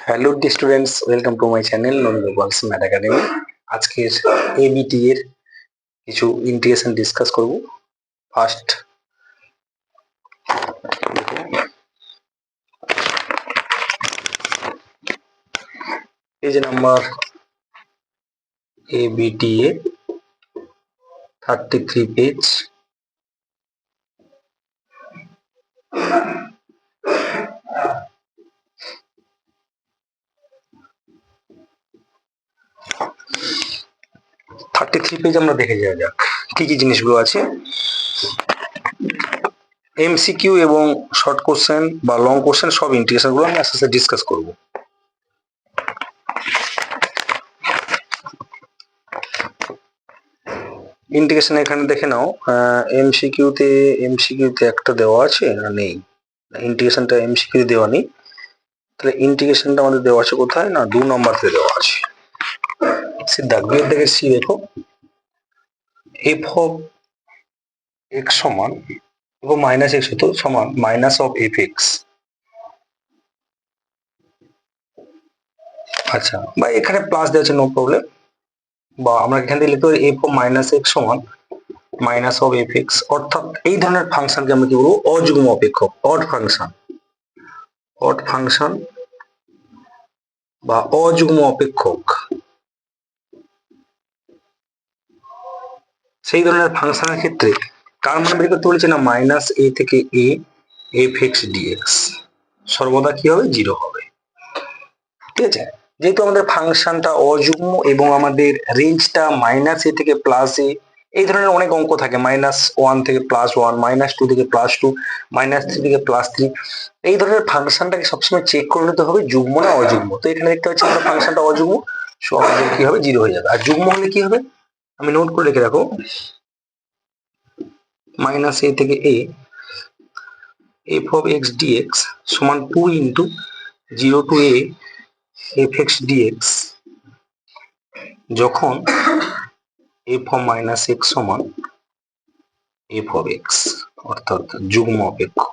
Hello dear students, welcome to my channel Nandagopals math academy. আজকের ABT এর কিছু integration discuss করব। ফার্স্ট পেজ নাম্বার এবিটি এ 33 page. আমরা দেখে যাওয়া যাক কি কি জিনিসগুলো আছে। এমসিকিউ এবং শর্ট কোশ্চেন বা লং কোশ্চেন সব ইন্টিগ্রেশন গুলো আমি আস্তে আস্তে ডিসকাস করব। ইন্টিগ্রেশন এখানে দেখে নাও, এমসিকিউতে একটা দেওয়া আছে না নেই? ইন্টিগ্রেশনটা এমসিকিউ দেওয়া নেই, তাহলে ইন্টিগ্রেশনটা আমাদের দেওয়া আছে কোথায়? না 2 নম্বরতে দেওয়া আছে। সিদ্ধার্থ দুই থেকে সি দেখো, এফ অফ এক্স সমান এবং মাইনাস এক্স হতো সমান মাইনাস অফ এফ এক্স। আচ্ছা, বা এখানে প্লাস দেওয়া আছে, নো প্রবলেম। বা আমরা এখান থেকে লিখতে পারি এফ অফ মাইনাস এক্স সমান মাইনাস অফ এফ এক্স। অর্থাৎ এই ধরনের ফাংশনকে আমরা কি বলবো? অযুগ্ম অপেক্ষক, অড ফাংশন বা অযুগ্ম অপেক্ষক। সেই ধরনের ফাংশনের ক্ষেত্রে কার মান বের করতে বলেছে? না মাইনাস এ থেকে এ এফ এক্স ডিএক্স সর্বদা কি হবে? 0 হবে। ঠিক আছে, যেহেতু আমাদের ফাংশনটা অযুগ্ম এবং আমাদের রেঞ্জটা মাইনাস এ থেকে প্লাস এ, এই ধরনের অনেক অঙ্ক থাকে, -1 থেকে +1, -2 থেকে +2, -3 থেকে +3। এই ধরনের ফাংশনটাকে সবসময় চেক করে নিতে হবে যুগ্ম না অযুগ্ম। তো এখানে দেখতে পাচ্ছি আমরা ফাংশনটা অযুগ্ম, সো আমাদের কি হবে? 0 হয়ে যাবে। আর যুগ্ম হলে কি হবে? আমি নোট করে রেখে রাখো, মাইনাস এ থেকে a f of x dx সমান 2 into 0 to a f x dx, যখন এফ অফ মাইনাস এক্স সমান এফ অফ এক্স, অর্থাৎ যুগ্ম অপেক্ষক।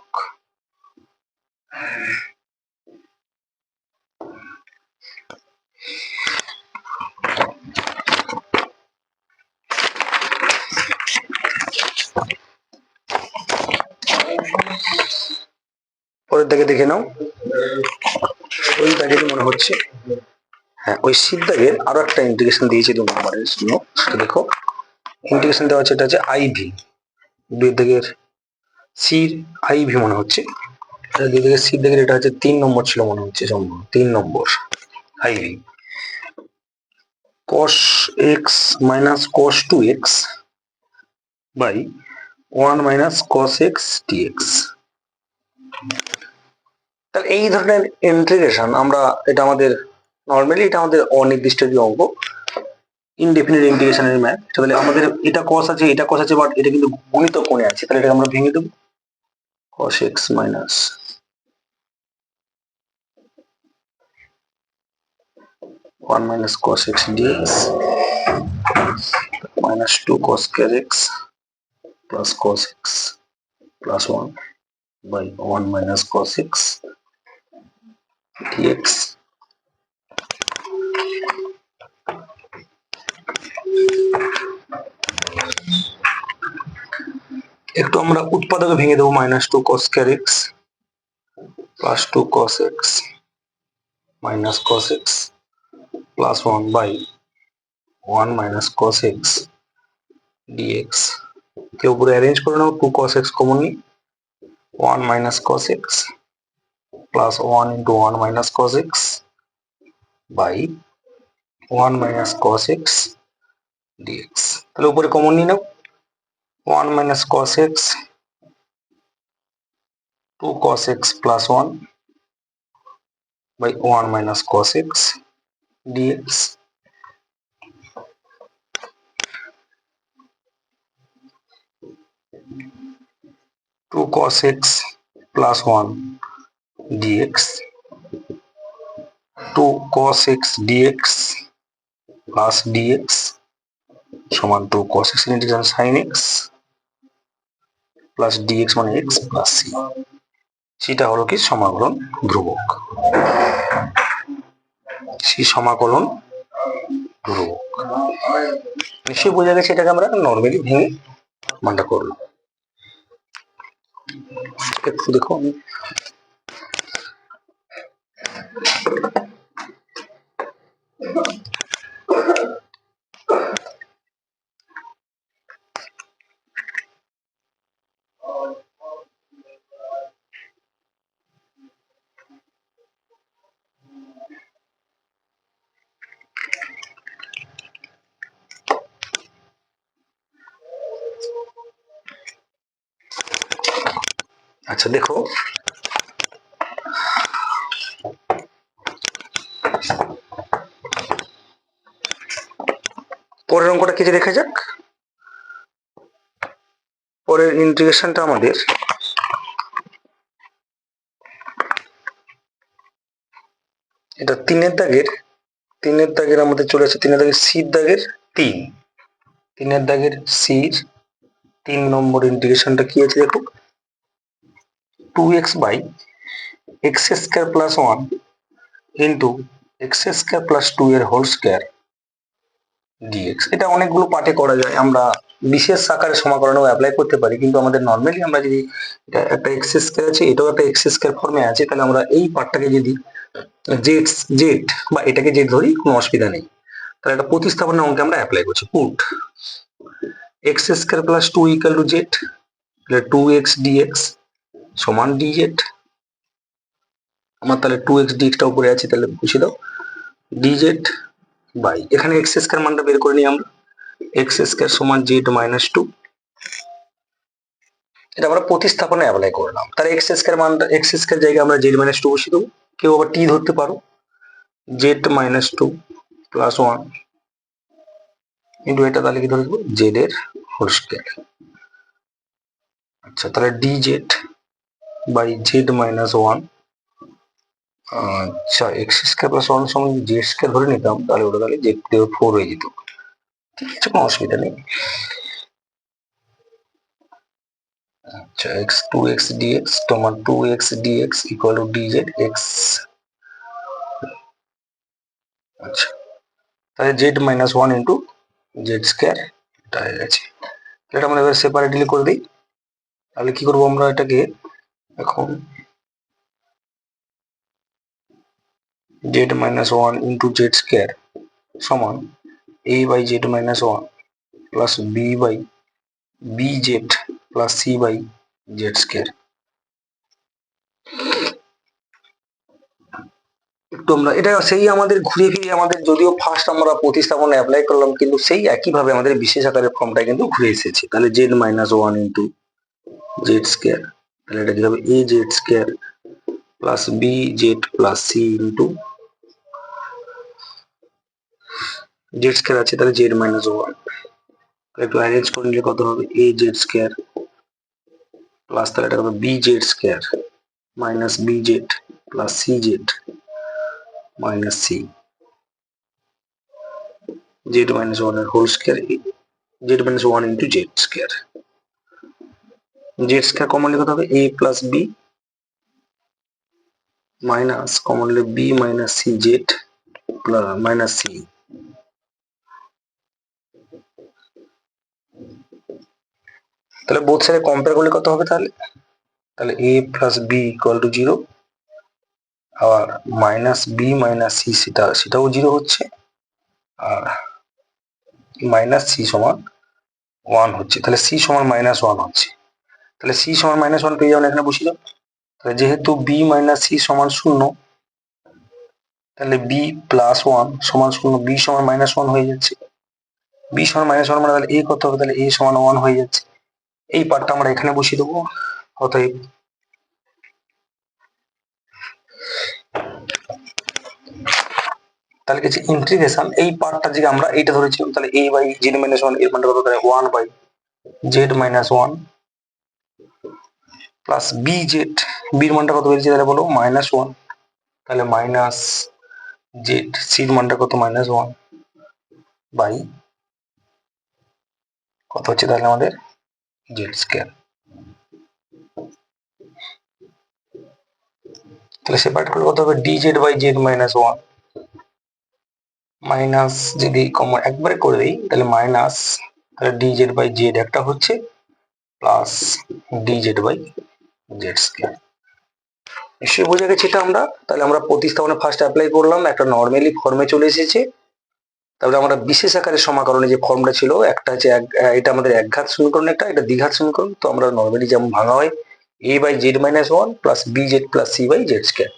পরের দাগে দেখে নাও, ওই দাগে মনে হচ্ছে, হ্যাঁ ওই শীত দাগের আরো একটা ইন্টিগ্রেশন দিয়েছে 2 নম্বরের জন্য। সেটা দেখো, ইন্টিগ্রেশন দেওয়া আছে, এটা হচ্ছে আইভি। 2 দাগের সির আইভি মনে হচ্ছে, 2 দাগের সির দাগের এটা হচ্ছে 3 নম্বর ছিল মনে হচ্ছে, সম্ভব 3 নম্বর ivy. cos x minus cos 2x by 1 minus cos x dx। তাহলে এই ধরনের ইন্টিগ্রেশন আমরা, এটা আমাদের নরমালি এটা আমাদের অনির্দিষ্ট যে অঙ্ক, ইনডেফিনিট ইন্টিগ্রেশনের ম্যাথ। তাহলে আমাদের এটা cos আছে, এটা cos আছে, বাট এটা কিন্তু গুণিতক কোণে আছে, তাহলে এটা আমরা ভেঙে দেব। cos x minus 1 minus cos x dx minus 2 cos square x plus cos x plus 1 by 1 minus cos x dx। একটু আমরা উৎপাদকে ভেঙে দেবো, -2 cos square x plus 2 cos x minus cos x plus 1 by 1 minus cos x dx কে উপরে arrange করে নাও। 2 cos x common নিই, 1 minus cos x plus 1 into 1 minus cos x by 1 minus cos x dx। তাহলে উপরে common নিয়ে নাও, 1 minus cos x 2 cos x plus 1 by 1 minus cos x dx। 2 cos x plus 1 dx, 2 cos x dx plus dx সমান 2 cos x integration sin x plus dx মানে x plus c। সেটা হলো কি সমাকলন ধ্রুবক। C সমাকলন ধ্রুবক। নিশ্চয়ই বোঝা গেছে, এটাকে আমরা নর্মালি ভেঙে মানটা করলাম। একটু দেখো আমি আচ্ছা দেখো পরের অঙ্কটা কি যে দেখা যাক। পরের ইন্টিগ্রেশনটা আমাদের এটা তিনের দাগের আমাদের চলে আসছে তিনের দাগের সির দাগের তিনের দাগের সির 3 নম্বর ইন্টিগ্রেশনটা কি আছে দেখো, 2x by x square plus 1 into x square plus 2 এর হোল স্কোয়ার ডিএক্স। এটা অনেকগুলো পার্টে করা যায়, আমরা বিশেষ আকারে সমাকলনেও অ্যাপ্লাই করতে পারি, কিন্তু আমাদের নর্মালি আমরা যদি এটা একটা এক্স স্কোয়ার আছে, এটাও একটা এক্স স্কোয়ার ফর্মে আছে, তাহলে আমরা এই পার্টটাকে যদি জেড বা এটাকে জেড ধরি কোনো অসুবিধা নেই। তাহলে এটা প্রতিস্থাপনের অঙ্কে আমরা অ্যাপ্লাই করছি। Put x square plus 2 equal to Z, তাহলে 2x dx সমান dz। আমার তাহলে 2x dx টা উপরে আছে, তাহলে বসিয়ে দাও dz বাই এখানে এক্স স্কোয়ার মানটা বের করে নিই আমরা, এক্স স্কোয়ার সমান জেড মাইনাস 2। এটা আমরা প্রতিস্থাপনে অ্যাপ্লাই করলাম। তাহলে এক্স স্কোয়ার মানটা এক্স স্কোয়ার জায়গায় আমরা জেড মাইনাস 2 বসিয়ে দেবো, কেউ আবার টি ধরতে পারো, জেড মাইনাস 2 প্লাস 1 ইন্টু এটা তাহলে কি ধরে দেবো জেড এর হোল স্কোয়ার। আচ্ছা তাহলে dz বাই জেড মাইনাস 1। আচ্ছা এক্স স্কোয়ার প্লাস 1 সমান জেড স্কোয়ার ধরে নিতাম, তাহলে ওটা তাহলে জেড প্লাস 4 হয়ে যেত। ঠিক আছে, কোনো অসুবিধা নেই। আচ্ছা এক্স 2x dx সমান 2x dx equal to dz x। আচ্ছা তাহলে z minus 1 into z square এটা হয়ে গেছে। এটা আমরা এবার সেপারেটলি করে দিই। তাহলে কি করবো আমরা এটাকে এখন z minus 1 into z square সমান a by z minus 1 plus b by b z plus c by z square. একটু আমরা এটা সেই আমাদের ঘুরে ফিরে আমাদের, যদিও ফার্স্ট আমরা প্রতিস্থাপন অ্যাপ্লাই করলাম, কিন্তু সেই একইভাবে আমাদের বিশেষ আকারের ফর্মটা কিন্তু ঘুরে এসেছে। তাহলে z minus 1 into z square, তাহলে এটা কি হবে a z square plus b z plus c into z square আছে, তাহলে জেড মাইনাস 1 একটু অ্যারেঞ্জ করে নিলে কত হবে এ জেড স্কোয়ার প্লাস তাহলে এটা হবে b z square minus b z plus c z minus c z minus 1 এর whole square z minus 1 into z square. Z square common লিখতে হবে a plus b minus common লিখলে b minus c z minus c. তাহলে both সাইডে compare করলে কত হবে তাহলে, তাহলে a plus b equal to 0 আর মাইনাস বি মাইনাস সি সেটাও 0 হচ্ছে, আর মাইনাস সি সমান 1 হচ্ছে। তাহলে সি সমান মাইনাস 1 হচ্ছে, তাহলে সি সমান মাইনাস 1 পেয়ে যাবেন, এখানে বসিয়ে দাও। তাহলে যেহেতু বি মাইনাস সি সমান 0, তাহলে বি প্লাস 1 সমান 0, বি সমান মাইনাস 1 হয়ে যাচ্ছে। বি সমান মাইনাস 1 মানে তাহলে এ কত হবে, তাহলে এ সমান 1 হয়ে যাচ্ছে। এই পার্টটা আমরা এখানে বসিয়ে দেবো। অতএব তাহলে কিছু ইন্টিগ্রেশন এই পার্টটা যে আমরা এইটা ধরেছিলাম, তাহলে a বাই জেড মাইনাস 1 এর মানটা কত, তাহলে 1 by z minus 1 plus b z, বির মানটা কত বেরিয়েছে তাহলে বলো মাইনাস 1, তাহলে মাইনাস জেড সির মানটা কত মাইনাস 1 বাই কত হচ্ছে তাহলে আমাদের জেড স্কোয়ার। তাহলে সেপারেট করলে কত হবে d z by z minus 1 minus যদি কমন একবারে করে দিই তাহলে মাইনাস, তাহলে ডিজেড বাই জেড একটা হচ্ছে, plus dz by z square. নিশ্চয়ই বোঝা গেছে এটা আমরা। তাহলে আমরা প্রতিস্থাপনে ফার্স্ট অ্যাপ্লাই করলাম, একটা নর্মালি ফর্মে চলে এসেছে। তাহলে আমরা বিশেষ আকারের সমাকরণে যে ফর্মটা ছিল, একটা হচ্ছে এটা আমাদের একঘাত সমীকরণ, একটা এটা দ্বিঘাত সমীকরণ। তো আমরা নর্মালি যেমন ভাঙা হয় a by z minus one plus b z plus c by z square.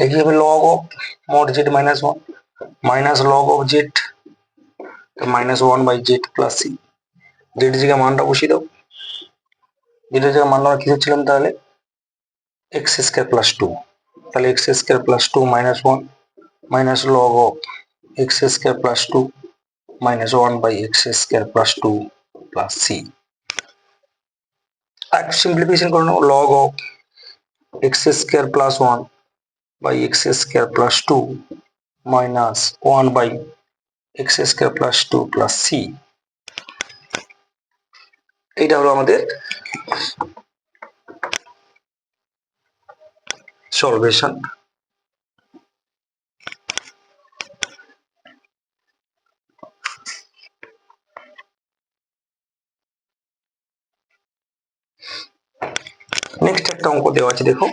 এই হবে log of mod Z minus one minus log of Z minus one by Z plus c. Z জায়গায় মানটা বসিয়ে দাও। জেডের জায়গায় মান আমরা কি হচ্ছিলাম তাহলে এক্স স্কয়ার প্লাস টু, তাহলে x square plus two minus one minus log of x square plus two minus one by x square plus two plus c. আর সিম্পলিফিকেশন করে নাও, log of x square plus one by x square plus two minus one by x square plus two plus c. এইটা হলো আমাদের সলভেশন। Next একটা অঙ্ক দেওয়া আছে, দেখো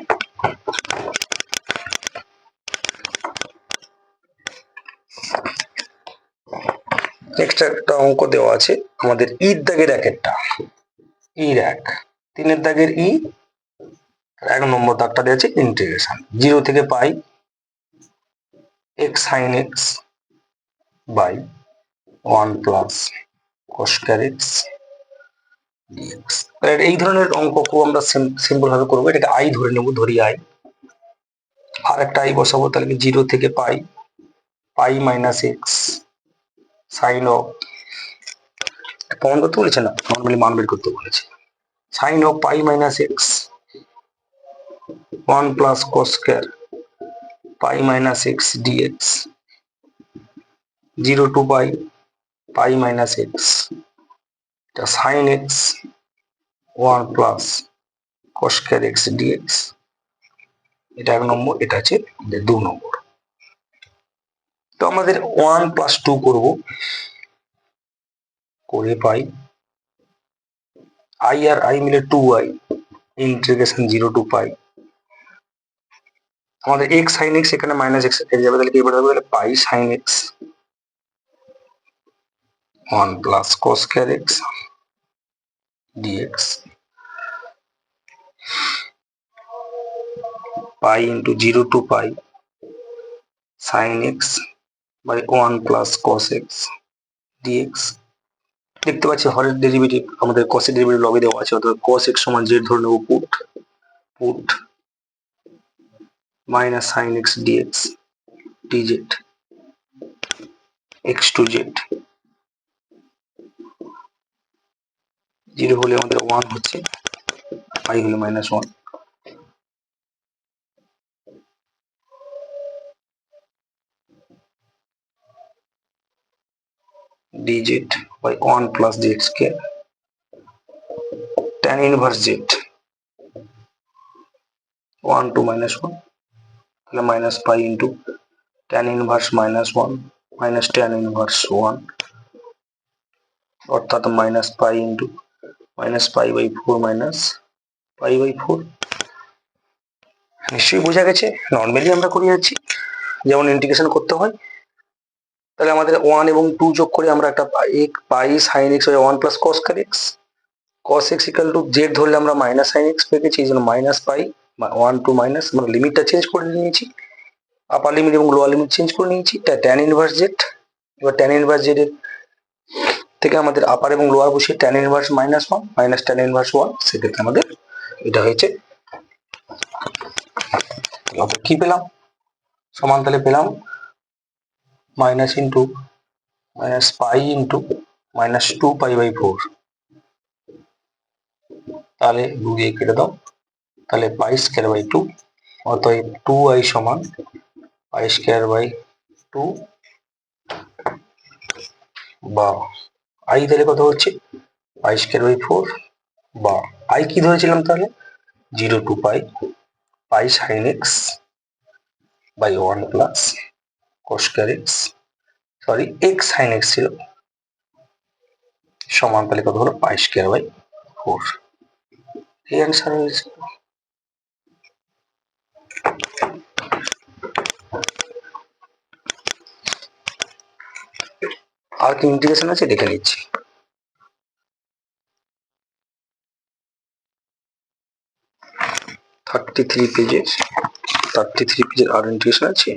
নেক্সট একটা অঙ্ক দেওয়া আছে আমাদের ইর দাগের একটা ইর এক, তিনের দাগের ই, এক নম্বর দাগটা দেওয়া আছে ইন্টিগ্রেশন জিরো থেকে pi x sine x by one plus cos square x d x. এই ধরনের অঙ্ক খুব আমরা সিম্পল ভাবে করবো। এটাকে আই ধরে নেবো, ধরি আই, আর একটা আই বসাবো, তাহলে জিরো থেকে pi pi minus x sine of, প্রমাণ করতে বলেছে না, নর্মালি মান বের করতে বলেছে, sine of pi minus x one plus cos square pi minus x dx zero to pi pi minus x sine x one plus cos square x dx. এটা এক নম্বর, এটা আছে দু নম্বর। তো আমাদের ওয়ান প্লাস টু করবো, করে পাই আই আর আই মিলে two I integration zero to pi, আমাদের এক্স সাইন এক্স এখানে মাইনাস এক্স কেটে যাবে, তাহলে কি বলতে হবে, তাহলে pi sine x one plus cos square x dx pi into zero to pi sine x by one plus cos x dx. দেখতে পাচ্ছি হরের ডেরিভেটিভ আমাদের কস এর ডেরিভেটিভ লগে দেওয়া আছে, অর্থাৎ কস এক্স সমান জেড ধরে নেব, put put minus sine x dx dz x to z, zero হলে আমাদের ওয়ান হচ্ছে, পাই হলে minus one, dz by 1 plus z square tan inverse z 1 to minus 1 তাহলে minus pi into tan inverse minus 1 minus tan inverse 1 অর্থাৎ minus pi into minus pi by 4 minus pi by 4। নিশ্চয়ই বোঝা গেছে, normally আমরা করে যাচ্ছি যেমন integration করতে হয়। তাহলে আমাদের 1 এবং 2 যোগ করে আমরা একটা pi sine x by 1 plus cos square x, cos x equal to z ধরলে আমরা মাইনাস সাইন এক্স পেয়ে গেছি, এই জন্য মাইনাস পাই 1 টু মাইনাস, আমরা লিমিটটা চেঞ্জ করে নিয়েছি, আপার লিমিট এবং লোয়ার লিমিট চেঞ্জ করে নিয়েছি। tan ইনভার্স জেড, এবার tan ইনভার্স জেড এর থেকে আমাদের আপার এবং লোয়ার বসিয়ে tan inverse minus 1 minus tan inverse 1, সেক্ষেত্রে আমাদের এটা হয়েছে, কি পেলাম সমান, তাহলে পেলাম minus into minus pi into minus 2 pi by 4, তাহলে 2 দিয়ে কেটে দাও, তাহলে পাই স্কয়ার বাই 2, অতএব 2i সমান পাই স্কয়ার বাই 2 বা i তাহলে কত হচ্ছে পাই স্কয়ার বাই 4 বা i কি ধরেছিলাম তাহলে 0 to pi pi sine x by 1 plus cos square x, sorry x sine x ছিল, সমান তাহলে কত হলো পাই স্কয়ার বাই 4। এই অ্যান্সার হয়েছে। আর কি ইন্টিগ্রেশন আছে দেখে নিচ্ছি। থার্টি থ্রি পেজের আর ইন্টিগ্রেশন আছে।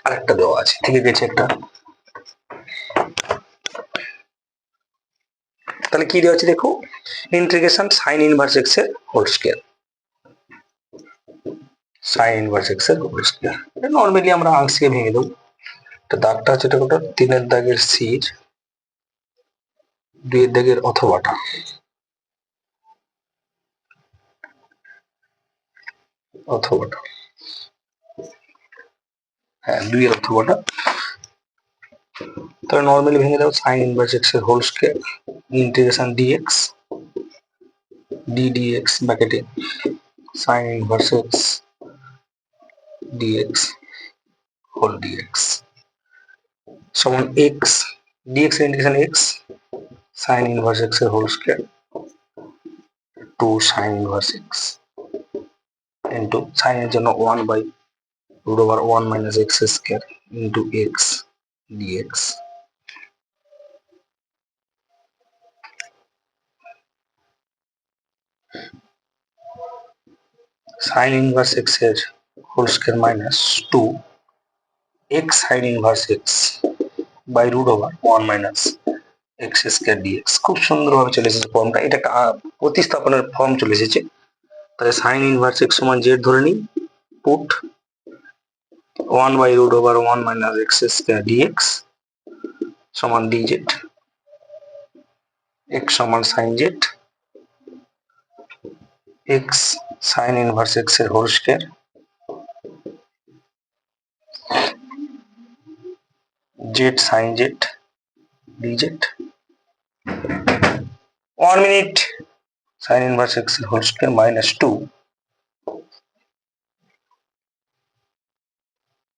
আরেকটা দেওয়া আছে, থেকে গেছে একটা। তাহলে কি দেওয়া আছে দেখো, ইন্টিগ্রেশন সাইন ইনভার্স এক্স এর whole square, sine inverse x এর হোল স্কয়ার। এটা নরমালি আমরা আংশিকে ভেঙে দেবো। তো দাগটা হচ্ছে এটা কোটা 3 এর দাগের সির, 2 এর দাগের অথবাটা, হ্যাঁ 2 এর অথবাটা। তাহলে নরমালি ভেঙে দাও, সাইন ইনভার্স এক্স এর whole square integration dx dx ব্র্যাকেটে sine inverse x dx whole dx সমান এক্স, ডিএক্স এর integration x sine inverse x এর whole square 2 sine inverse x into সাইনের জন্য 1 by root over 1 minus x square into x dx. Sine inverse x এর whole square minus 2 x sine inverse x by root over 1 minus x square dx. খুব সুন্দরভাবে চলে এসেছে ফর্মটা, এটা একটা প্রতিস্থাপনের ফর্ম চলে এসেছে। তাহলে সাইন ইনভার্স এক্স সমান জেড ধরে নিই, put 1 by root over 1 minus x square dx সমান ডিজেড, এক্স সমান sine z, x sine inverse x এর whole square z sine z dz. 1 minute, sine inverse x এর হোল স্কয়ার মাইনাস 2।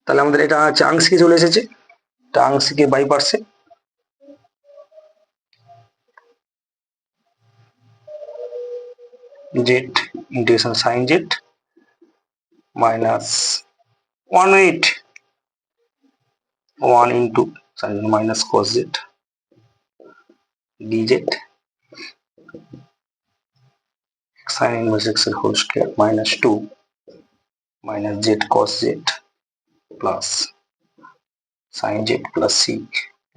তাহলে আমাদের এটা হচ্ছে আংশিকে চলে এসেছে, এটা আংশিকে বাই পার্সে z integration sine z minus 1 minute 1 into sine minus cos Z DZ sign inverse x এর whole square minus 2 minus Z কস Z plus sign Z plus c,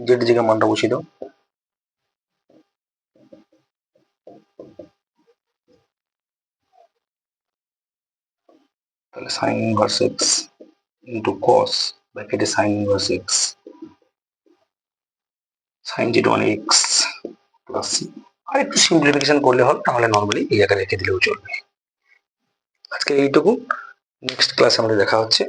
Z জায়গায় মানটা বসিয়ে দাও। তাহলে sine inverse x into cos ব্র্যাকেটে sine inverse x sign Z মানে x plus c. আর একটু simplification করলে হবে, তাহলে নর্মালি এই জায়গায় রেখে দিলেও চলবে। আজকে এইটুকু, নেক্সট ক্লাসে আমাদের দেখা হচ্ছে।